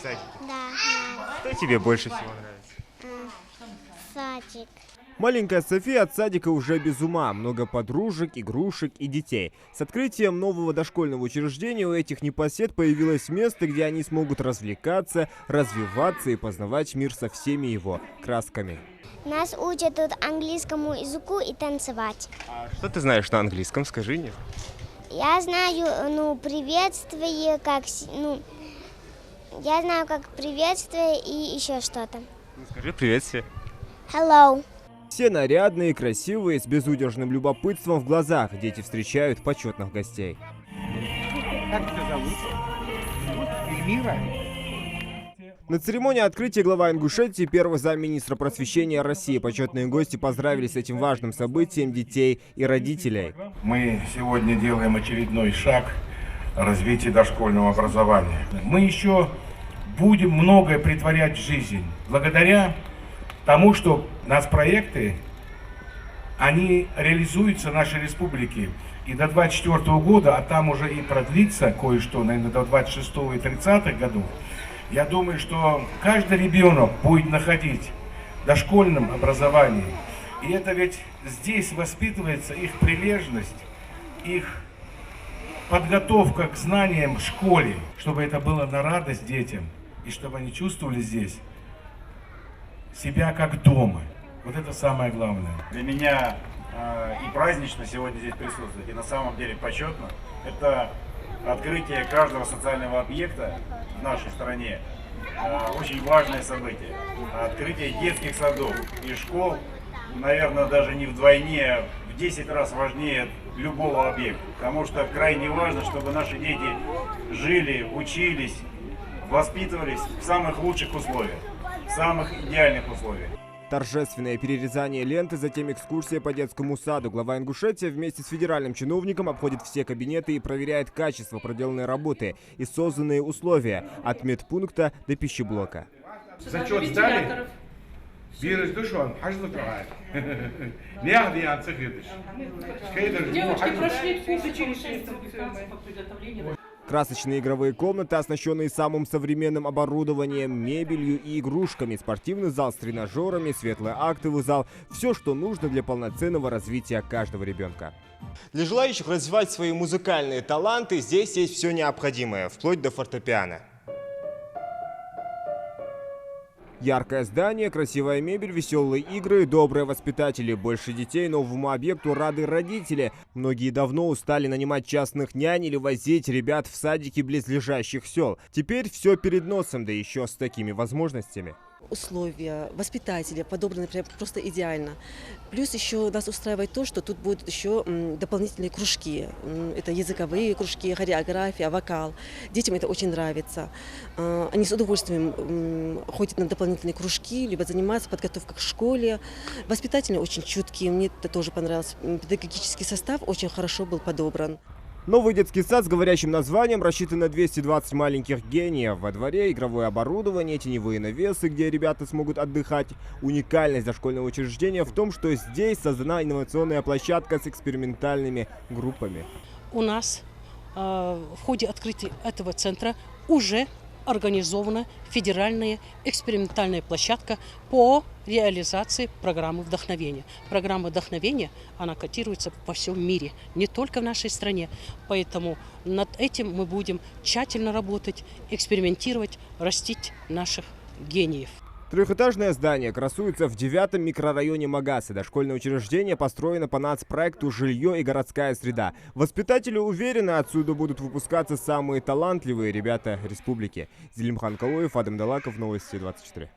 садике? Да, Что тебе больше всего нравится? садик. Маленькая София от садика уже без ума. Много подружек, игрушек и детей. С открытием нового дошкольного учреждения у этих непосед появилось место, где они смогут развлекаться, развиваться и познавать мир со всеми его красками. Нас учат тут английскому языку и танцевать. А что ты знаешь на английском? Скажи мне. Я знаю, приветствие, я знаю, как приветствие и еще что-то. Скажи приветствие. Hello. Все нарядные, красивые, с безудержным любопытством в глазах. Дети встречают почетных гостей. Как тебя зовут? Эльмира? На церемонии открытия глава Ингушетии, первый замминистра просвещения России, почетные гости поздравили с этим важным событием детей и родителей. Мы сегодня делаем очередной шаг в развитии дошкольного образования. Мы еще будем многое претворять в жизнь. Благодаря тому, что нацпроекты, они реализуются в нашей республике. И до 2024 года, а там уже и продлится кое-что, наверное, до 26 и 30-х годов, я думаю, что каждый ребенок будет находить в дошкольном образовании. И это ведь здесь воспитывается их прилежность, их подготовка к знаниям в школе, чтобы это было на радость детям, и чтобы они чувствовали здесь себя как дома. Вот это самое главное. Для меня и празднично сегодня здесь присутствовать, и на самом деле почетно. Это открытие каждого социального объекта в нашей стране. Очень важное событие. Открытие детских садов и школ, наверное, даже не вдвойне, а в 10 раз важнее любого объекта. Потому что крайне важно, чтобы наши дети жили, учились, воспитывались в самых лучших условиях, в самых идеальных условиях. Торжественное перерезание ленты, затем экскурсия по детскому саду. Глава Ингушетии вместе с федеральным чиновником обходит все кабинеты и проверяет качество проделанной работы и созданные условия от медпункта до пищеблока. Зачет сдали? Вирус душон, Девочки прошли курс училища по приготовлению. Красочные игровые комнаты, оснащенные самым современным оборудованием, мебелью и игрушками, спортивный зал с тренажерами, светлый актовый зал – все, что нужно для полноценного развития каждого ребенка. Для желающих развивать свои музыкальные таланты здесь есть все необходимое, вплоть до фортепиано. Яркое здание, красивая мебель, веселые игры, добрые воспитатели. Больше детей новому объекту рады родители. Многие давно устали нанимать частных нянь или возить ребят в садики близлежащих сел. Теперь все перед носом, да еще с такими возможностями. Условия, воспитатели подобраны прям просто идеально. Плюс еще нас устраивает то, что тут будут еще дополнительные кружки. Это языковые кружки, хореография, вокал. Детям это очень нравится. Они с удовольствием ходят на дополнительные кружки, либо занимаются подготовкой к школе. Воспитатели очень чуткие, мне это тоже понравилось. Педагогический состав очень хорошо был подобран. Новый детский сад с говорящим названием рассчитан на 220 маленьких гениев. Во дворе игровое оборудование, теневые навесы, где ребята смогут отдыхать. Уникальность дошкольного учреждения в том, что здесь создана инновационная площадка с экспериментальными группами. У нас в ходе открытия этого центра уже организована федеральная экспериментальная площадка по реализации программы вдохновения. Программа вдохновения, она котируется во всем мире, не только в нашей стране. Поэтому над этим мы будем тщательно работать, экспериментировать, растить наших гениев. Трехэтажное здание красуется в 9-м микрорайоне Магасы. Дошкольное учреждение построено по нацпроекту «Жилье и городская среда». Воспитатели уверены, отсюда будут выпускаться самые талантливые ребята республики. Зелимхан Калоев, Адам Далаков, Новости 24.